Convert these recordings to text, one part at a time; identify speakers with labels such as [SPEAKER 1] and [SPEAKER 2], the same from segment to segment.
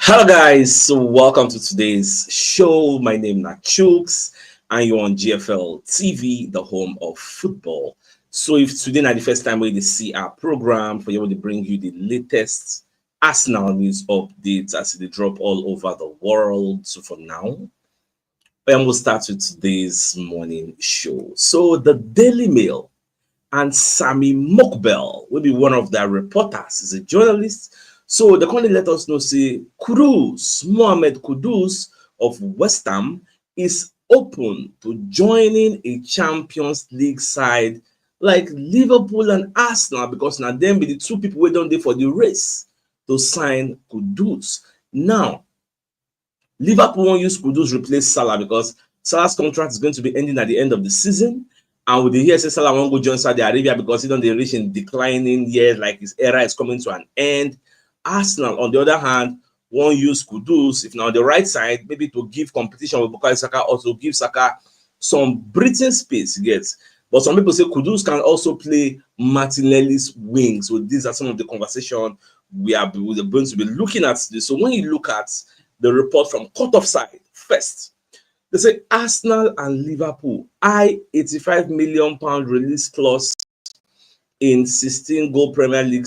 [SPEAKER 1] Hello guys, so welcome to today's show. My name is CHUKS and you're on GFL TV, the home of football. So if today is the first time we see our program, for you to bring you the latest Arsenal news updates as they drop all over the world. So for now, I am going to start with today's morning show. So the Daily Mail and Sammy Mokbel will be one of their reporters. He's a journalist. So the company let us know, say, Mohamed Kudus of West Ham is open to joining a Champions League side like Liverpool and Arsenal, because now them be the two people who don't there for the race to sign Kudus. Now, Liverpool won't use Kudus replace Salah because Salah's contract is going to be ending at the end of the season. And with the hear say Salah won't go join Saudi Arabia because he don't reach in declining years, like his era is coming to an end. Arsenal, on the other hand, won't use Kudus if now on the right side, maybe to give competition with Bukayo Saka, also give Saka some breathing space. Gets, but some people say Kudus can also play Martinelli's wings. So these are some of the conversation we're going to be looking at this. So when you look at the report from Cut Offside first, they say Arsenal and Liverpool eye £85 million release clause in 16-goal Premier League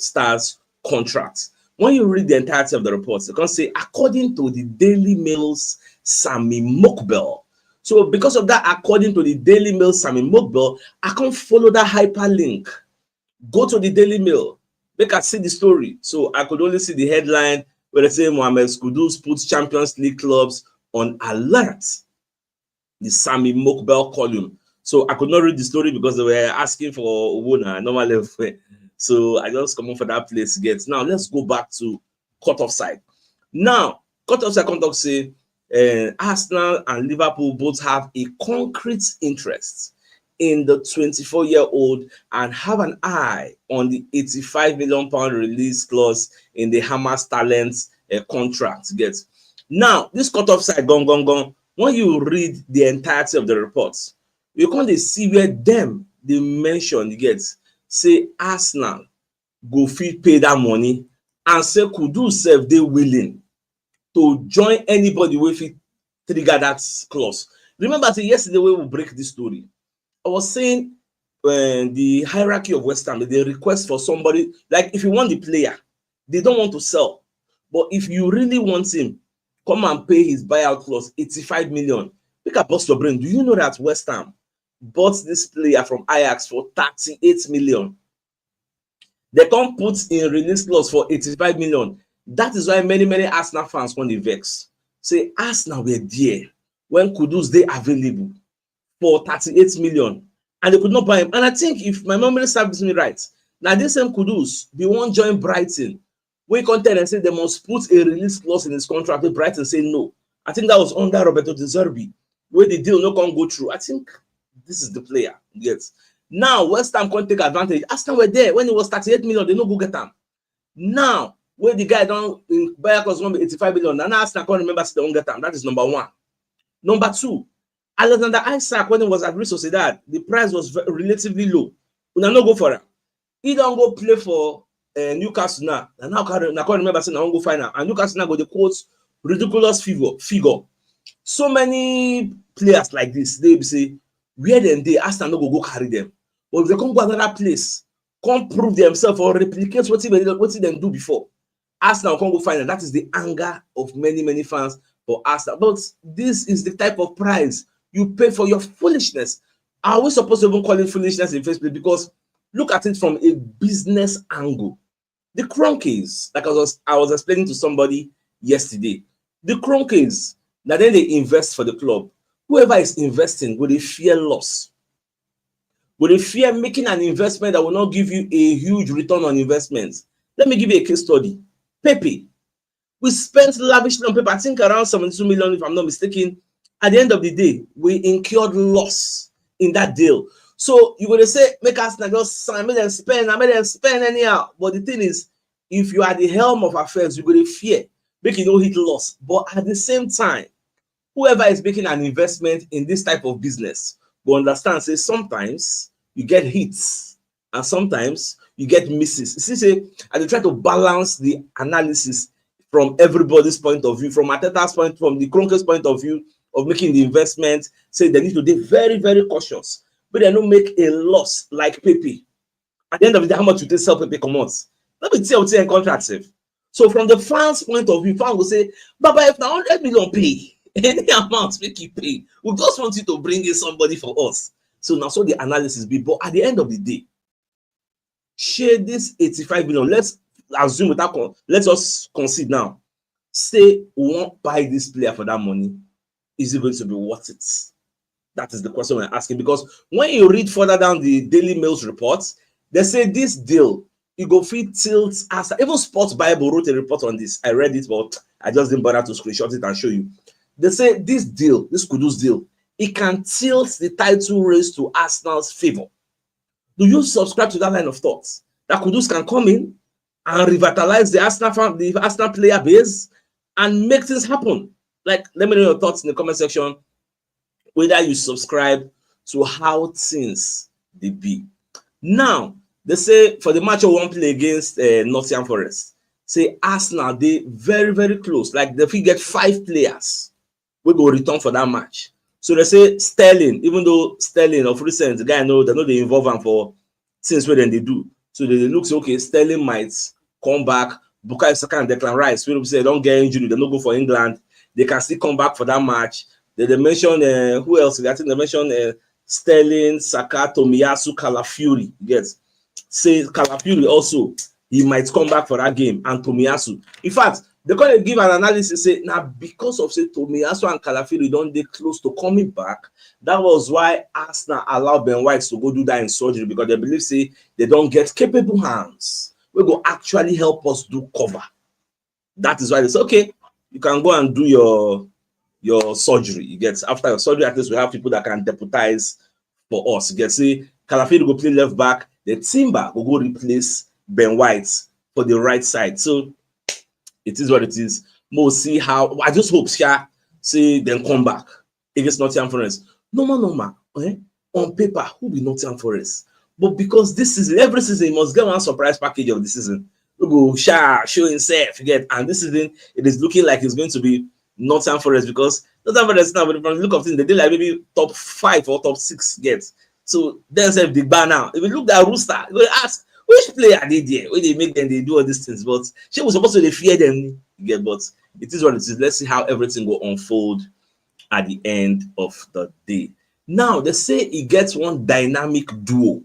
[SPEAKER 1] stars contracts. When you read the entirety of the reports, they can say, according to the Daily Mail's Sammy Mokbel. So because of that, according to the Daily Mail Sammy Mokbel, I can't follow that hyperlink. Go to the Daily Mail. Make us see the story. So I could only see the headline where they say Mohamed Kudus puts Champions League clubs on alert. The Sammy Mokbel column. So I could not read the story because they were asking for Wona normally. So I just come on for that place. Now let's go back to Cut Offside. Now, Cut Offside contact say Arsenal and Liverpool both have a concrete interest in the 24-year-old and have an eye on the £85 million release clause in the Hamas talent contract. Now, this Cut Offside gone. When you read the entirety of the reports, you can see where them they mention say Arsenal go fit pay that money and say Kudus self they willing to join anybody wey fit trigger that clause. Remember, say yesterday when we break this story, I was saying the hierarchy of West Ham, they request for somebody, like if you want the player, they don't want to sell. But if you really want him, come and pay his buyout clause, 85 million. Pick up bust your brain. Do you know that West Ham bought this player from Ajax for 38 million? They can't put in release clause for 85 million. That is why many Arsenal fans want to vex. Say Arsenal were there when Kudus they available for 38 million and they could not buy him. And I think if my memory serves me right, now this same Kudus, they won't join Brighton. We contend and say they must put a release clause in his contract. But Brighton say no. I think that was under Roberto De Zerbi, where the deal not can go through. I think this is the player. Yes. Now West Ham can't take advantage. Arsenal were there when it was 38 million. They no go get him. Now where the guy don't buy clause 85 million. And Arsenal can't remember they don't get him. That is number one. Number two, Alexander Isak when it was at Real Sociedad, the price was relatively low. We now no go for him. He don't go play for Newcastle now. And now I can't remember saying I won't go find out. And Newcastle now go the quotes ridiculous figure. So many players like this, they say where they Arsenal no go carry them. But if they come go another place, come prove themselves or replicate what they do before, Arsenal can't go find them. That is the anger of many fans for Arsenal. But this is the type of price you pay for your foolishness. Are we supposed to even call it foolishness in the first place? Because look at it from a business angle. The Kroenkes, like I was explaining to somebody yesterday, the Kroenkes, now then they invest for the club. Whoever is investing, will they fear loss? Will they fear making an investment that will not give you a huge return on investment? Let me give you a case study. Pepe. We spent lavishly on Pepe, I think around 72 million, if I'm not mistaken. At the end of the day, we incurred loss in that deal. So you're going to say, make us not just sign, make them spend anyhow. But the thing is, if you are the helm of affairs, you're going to fear, make you no hit loss. But at the same time, whoever is making an investment in this type of business will understand, say sometimes you get hits and sometimes you get misses. See, say, and they try to balance the analysis from everybody's point of view, from Ateta's point, from the Kroenke's point of view of making the investment, say they need to be very, very cautious, but they don't make a loss like Pepe. At the end of the day, how much you take sell Pepe commands? Let me tell you, contract safe. So from the fans' point of view, fans will say, Baba, if now 100 million pay, any amount make you pay, we just want you to bring in somebody for us. So now, so the analysis be, but at the end of the day, share this 85 million. Let's assume without, let's just concede now. Say we won't buy this player for that money. Is it going to be worth it? That is the question we're asking. Because when you read further down the Daily Mail's reports, they say this deal, you go fit tilt as even Sports Bible wrote a report on this. I read it, but I just didn't bother to screenshot it and show you. They say this deal, this Kudus deal, it can tilt the title race to Arsenal's favor. Do you subscribe to that line of thought? That Kudus can come in and revitalize the Arsenal player base and make things happen. Like, let me know your thoughts in the comment section, whether you subscribe to how things they be. Now, they say for the match of one play against Nottingham Forest, say Arsenal, they very, very close. Like, if we get 5 players, we go return for that match. So they say Sterling, even though Sterling of recent, the guy they involve him for things where then they do. So they look, okay, Sterling might come back. Bukayo Saka and Declan Rice, people say don't get injured, they don't go for England. They can still come back for that match. They mention who else? I think they mentioned Sterling, Saka, Tomiyasu, Calafiori. Yes, say Calafiori also he might come back for that game, and Tomiyasu. In fact, they can give an analysis say now because of say Tomiyasu and Calafiori don't they close to coming back. That was why Arsenal allowed Ben White to go do that in surgery because they believe say they don't get capable hands. We go actually help us do cover. That is why they say okay, you can go and do your surgery. You get after your surgery, at least we have people that can deputize for us. You get see Calafiori go play left back, the Timber will go replace Ben White for the right side. So it is what it is. We'll see how. I just hope see then come back against Nottingham Forest. Normal. On paper, who be Nottingham Forest? But because this season, every season, he must get one surprise package of the season. We go show himself, you get. And this season, it is looking like it's going to be Nottingham Forest because Nottingham Forest now, from the look of things, they did like maybe top 5 or top 6 gets. So then say the bar now. If you look at Rooster, you will ask which player are they there? When they make them, they do all these things. But she was supposed to fear them, you get. But it is what it is. Let's see how everything will unfold at the end of the day. Now they say it gets one dynamic duo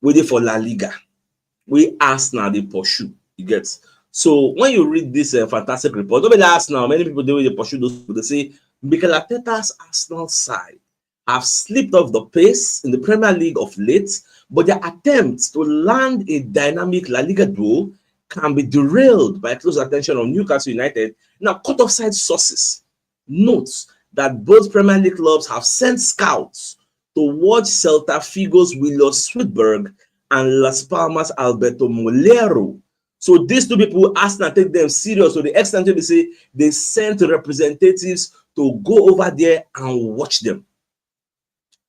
[SPEAKER 1] waiting for La Liga. We Arsenal they pursue. You get. So when you read this fantastic report, don't be Arsenal. Many people they pursue those people. They say Mikel Arteta's Arsenal side have slipped off the pace in the Premier League of late, but their attempts to land a dynamic La Liga duo can be derailed by close attention on Newcastle United. Now, cut-offside sources notes that both Premier League clubs have sent scouts to watch Celta Figo's Willius Sweetberg and Las Palmas' Alberto Molero. So these two people, Arsenal take them serious to the extent they say they sent representatives to go over there and watch them.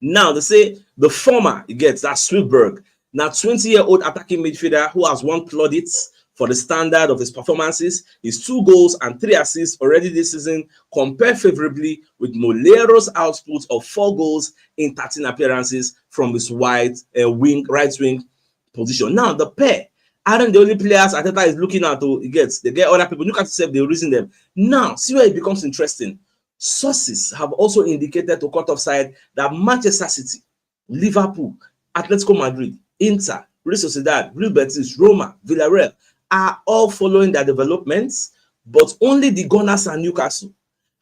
[SPEAKER 1] Now, they say the former, you get that Sweetberg, now 20-year-old attacking midfielder who has won plaudits for the standard of his performances, his 2 goals and 3 assists already this season compare favorably with Molero's output of 4 goals in 13 appearances from his right wing position. Now, the pair aren't the only players Arteta is looking at to get. They get other people. Look at yourself, they reason them. Now, see where it becomes interesting. Sources have also indicated to cut offside that Manchester City, Liverpool, Atletico Madrid, Inter, Real Sociedad, Real Betis, Roma, Villarreal are all following their developments, but only the Gunners and Newcastle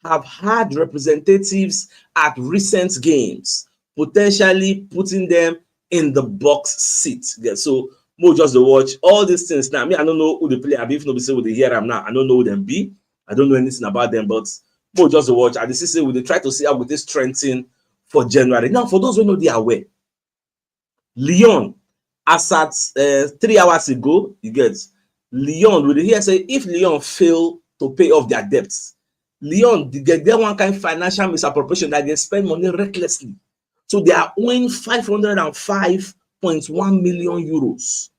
[SPEAKER 1] have had representatives at recent games, potentially putting them in the box seat. Yeah, so more just to watch all these things now. I don't know who they play. I if nobody say who they hear them now. I don't know who them be. I don't know anything about them, but more just to watch. And this is we try to see how with this strengthening for January. Now, for those who know they are aware, Lyon, as at 3 hours ago, you get Lyon. Will hear say if Lyon fail to pay off their debts, Lyon they get one kind of financial misappropriation that they spend money recklessly. So they are owing 505.1 million euros.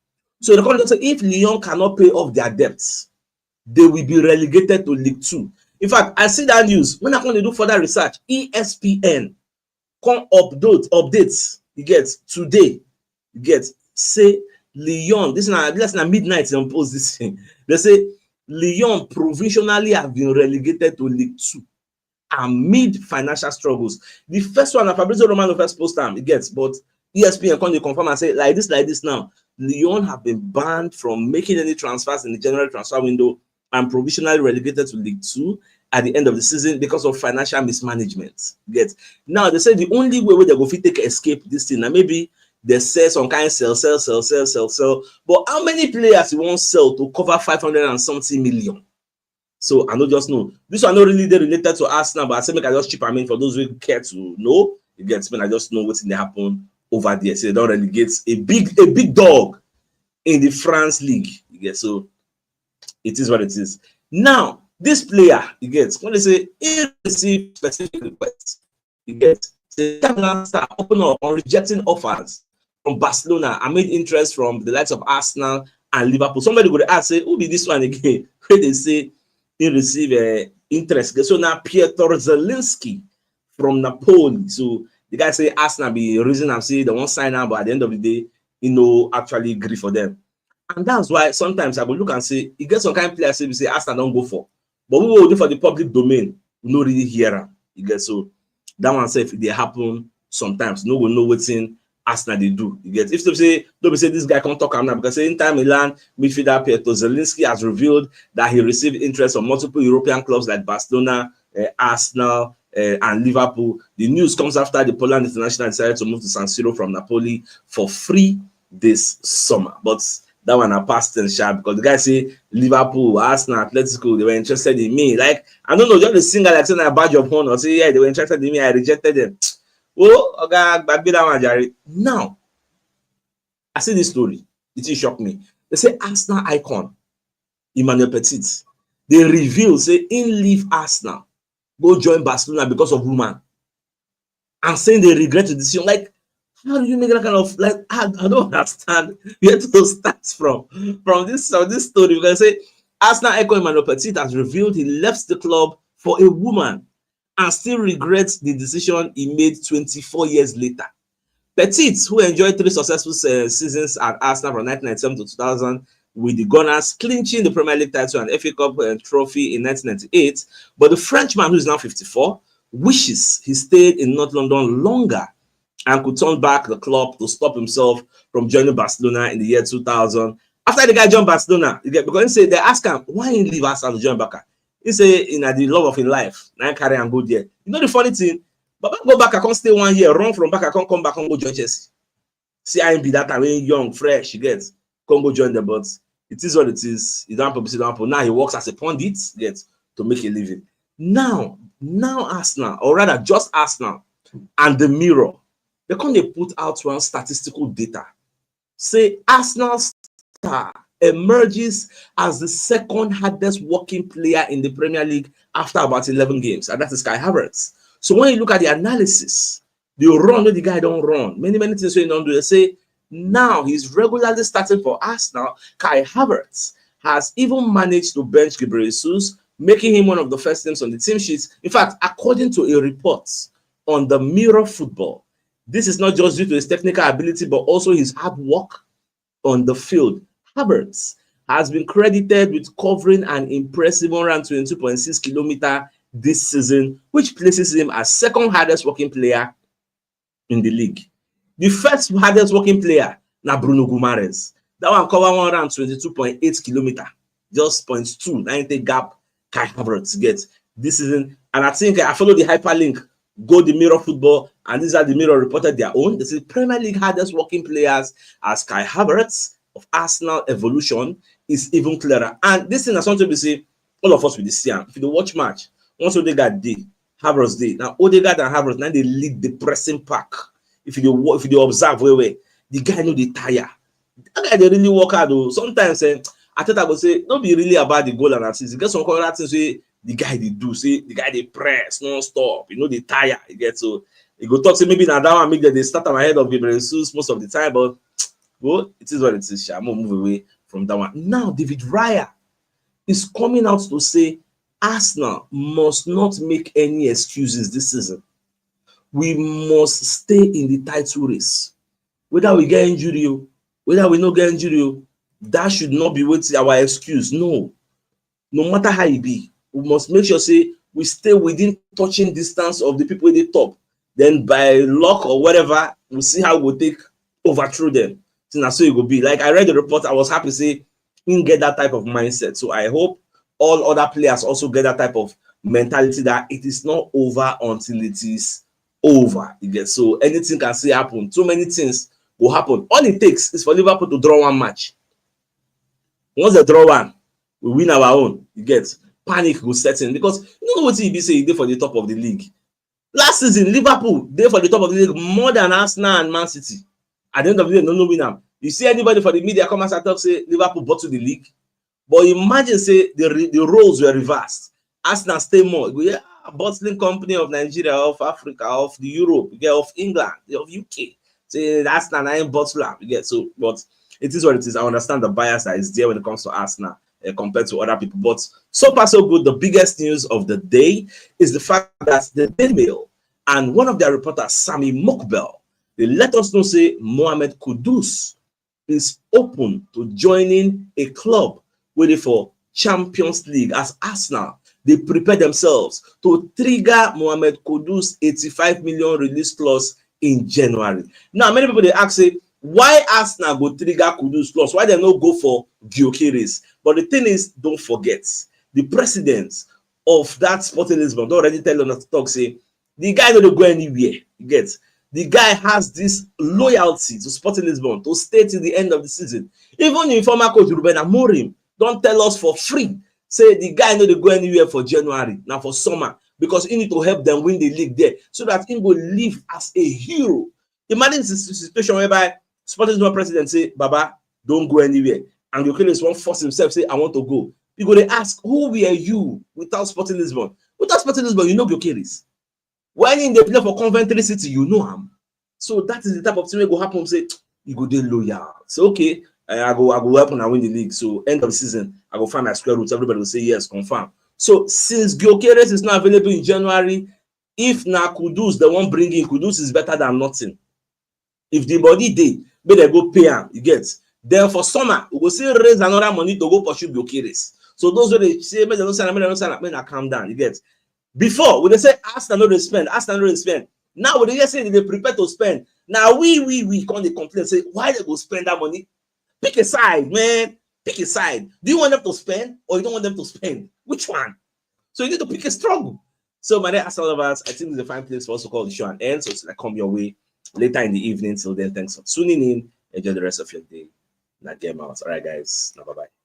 [SPEAKER 1] So the contract say if Lyon cannot pay off their debts, they will be relegated to League 2. In fact, I see that news. When I come to do further research, ESPN come updates, you get, today, you get, say Lyon, this is na midnight they post this thing. They say Lyon provisionally have been relegated to League 2 amid financial struggles. The first one, Fabrizio Romano first post time, it gets, but ESPN come to confirm and say like this now. Lyon have been banned from making any transfers in the January transfer window and provisionally relegated to League 2 at the end of the season because of financial mismanagement. Get now they say the only way they go fit take escape this thing, and maybe they sell some kind of sell. But how many players you won't sell to cover 500 and something million? So I don't just know. This one not really related to Arsenal, but I say make I just chip for those who care to know. You get me? I just know what's in the happen over there. So they don't relegate a big dog in the France league. You get, so it is what it is. Now, this player, you get, when they say he received specific requests, you get, the Catalan star open up on rejecting offers from Barcelona amid interest from the likes of Arsenal and Liverpool. Somebody would ask, say, who be this one again? Where they say he received interest. So now Piotr Zelinski from Napoli. So the guy say Arsenal be the reason I'm saying they won't sign out, but at the end of the day, actually agree for them. And that's why sometimes I will look and say, you get some kind of players say Arsenal don't go for. But we will do for the public domain. We don't really hear them. You get, so that one say if they happen sometimes, no one know what's in Arsenal they do. You get, if they say, don't say this guy can't talk now, because in time Milan midfielder Pietro Zelinski has revealed that he received interest from multiple European clubs like Barcelona, Arsenal, and Liverpool. The news comes after the Poland international decided to move to San Siro from Napoli for free this summer. But that one I passed in sharp because the guy say Liverpool, Arsenal, Atletico, they were interested in me. Like, I don't know, just a singer like saying a badge of honor. Say, yeah, they were interested in me. I rejected them. Oh, okay, back that one, Jerry. Now, I see this story. It shocked me. They say Arsenal icon, Emmanuel Petit. They reveal, say, in leave Arsenal, go join Barcelona because of woman. And saying they regret the decision. Like, how do you make that kind of, like, I don't understand where to start from this story. Because say Arsenal icon Emmanuel Petit has revealed he left the club for a woman and still regrets the decision he made 24 years later. Petit, who enjoyed 3 successful seasons at Arsenal from 1997 to 2000, with the Gunners clinching the Premier League title and FA Cup trophy in 1998, but the Frenchman, who is now 54, wishes he stayed in North London longer and could turn back the club to stop himself from joining Barcelona in the year 2000. After the guy joined Barcelona, because they ask him, why he leave Arsenal to join Barca? He say, the love of his life, now carry and go there. You know the funny thing? But go back, I can't stay 1 year, run from back, I can't come back and go join Chelsea. See, I be that time young, fresh, you get, can't go join the but it is what it is. You don't have publicity, now he works as a pundit, get, to make a living. Now Arsenal, or rather just Arsenal and the Mirror, they can't put out one statistical data. Say Arsenal star emerges as the second hardest working player in the Premier League after about 11 games, and that is Kai Havertz. So when you look at the analysis, the run, the guy don't run. Many things we don't do. They say now he's regularly starting for Arsenal. Kai Havertz has even managed to bench Gabriel Jesus, making him one of the first names on the team sheets. In fact, according to a report on the Mirror Football, this is not just due to his technical ability, but also his hard work on the field. Havertz has been credited with covering an impressive 122.6 kilometers this season, which places him as second hardest working player in the league. The first hardest working player, now Bruno Guimaraes. That one cover 122.8 kilometers, just 0.2, 90 gap Kai Havertz gets this season. And I think I follow the hyperlink, go the Mirror Football, and these are the Mirror reported their own. They say Premier League hardest working players as Kai Havertz of Arsenal evolution is even clearer. And this thing is something we say, all of us with the see. If you watch match, once Odegaard day, Havertz day. Now Odegaard and Havertz, now they lead the pressing pack. If you observe where the guy know the tire. That guy they really work hard though. Sometimes I thought I would say, don't be really about the goal and assist. You get some corner things say the guy they do, say the guy they press non-stop, the tire. You get so you go talk, say maybe now that one make that they start on my head of Gabriel Jesus most of the time, but well, it is what it is. I'm gonna move away from that one. Now, David Raya is coming out to say Arsenal must not make any excuses this season. We must stay in the title race. Whether we get injury, whether we no get injury, that should not be our excuse. No matter how it be, we must make sure say we stay within touching distance of the people at the top. Then by luck or whatever, we'll see how we'll take overthrow them. So that's so it will be. Like I read the report, I was happy to say we get that type of mindset. So I hope all other players also get that type of mentality that it is not over until it is over. You get, so anything can still happen. Too many things will happen. All it takes is for Liverpool to draw one match. Once they draw one, we win our own. You get, panic will set in because you don't know what he say he did for the top of the league. Last season, Liverpool they for the top of the league more than Arsenal and Man City. At the end of the day, no win them. You see anybody for the media come and talk say Liverpool bottled the league, but imagine say the roles were reversed. Arsenal stay more. Yeah, bottling company of Nigeria, of Africa, of the Europe, you get of England, of UK. Say Arsenal ain't bottler. You get, so, but it is what it is. I understand the bias that is there when it comes to Arsenal compared to other people, but so far so good. The biggest news of the day is the fact that the Daily Mail and one of their reporters, Sami Mokbel, they let us know say Mohamed Kudus is open to joining a club waiting for Champions League as Arsenal. They prepare themselves to trigger Mohamed Kudus' 85 million release clause in January. Now, many people they ask say, why Arsenal go trigger Kudus clause? Why they not go for Gyökeres? But the thing is, don't forget, the president of that Sporting Lisbon don't already tell us to talk say the guy don't go anywhere. You get, the guy has this loyalty to Sporting Lisbon to stay till the end of the season. Even the former coach Ruben Amorim don't tell us for free. Say the guy no dey go anywhere for January, now for summer, because he need to help them win the league there, so that he will live as a hero. Imagine the situation whereby Sporting Lisbon president say, Baba, don't go anywhere. And Gyökeres won't force himself, say, I want to go. You go to ask, who were you without Sporting Lisbon? Without Sporting Lisbon, you know Gyökeres. When in the play for Coventry City, you know him. So that is the type of thing that will happen. Say, you go there loyal. So okay, I go help and I win the league. So end of the season, I go find my square roots. Everybody will say yes, confirm. So since Gyökeres is not available in January, if na Kudus the one bringing Kudus is better than nothing. If the body day, may they go pay him, you get. Then for summer, we will still raise another money to go pursue Gyökeres. So those who they say, may they don't sign, may not calm down, you get. Before, when they say Arsenal no spend, Arsenal no spend. Now when they just say they prepare to spend, now we can't they complain, say why they go spend that money? Pick a side, man. Pick a side. Do you want them to spend or you don't want them to spend? Which one? So you need to pick a struggle. So my dear Arsenal lovers, I think it's a fine place for us to call the show an end. So it's like come your way later in the evening. Till then, thanks for tuning in. Enjoy the rest of your day. Not game out. All right, guys. Now bye bye.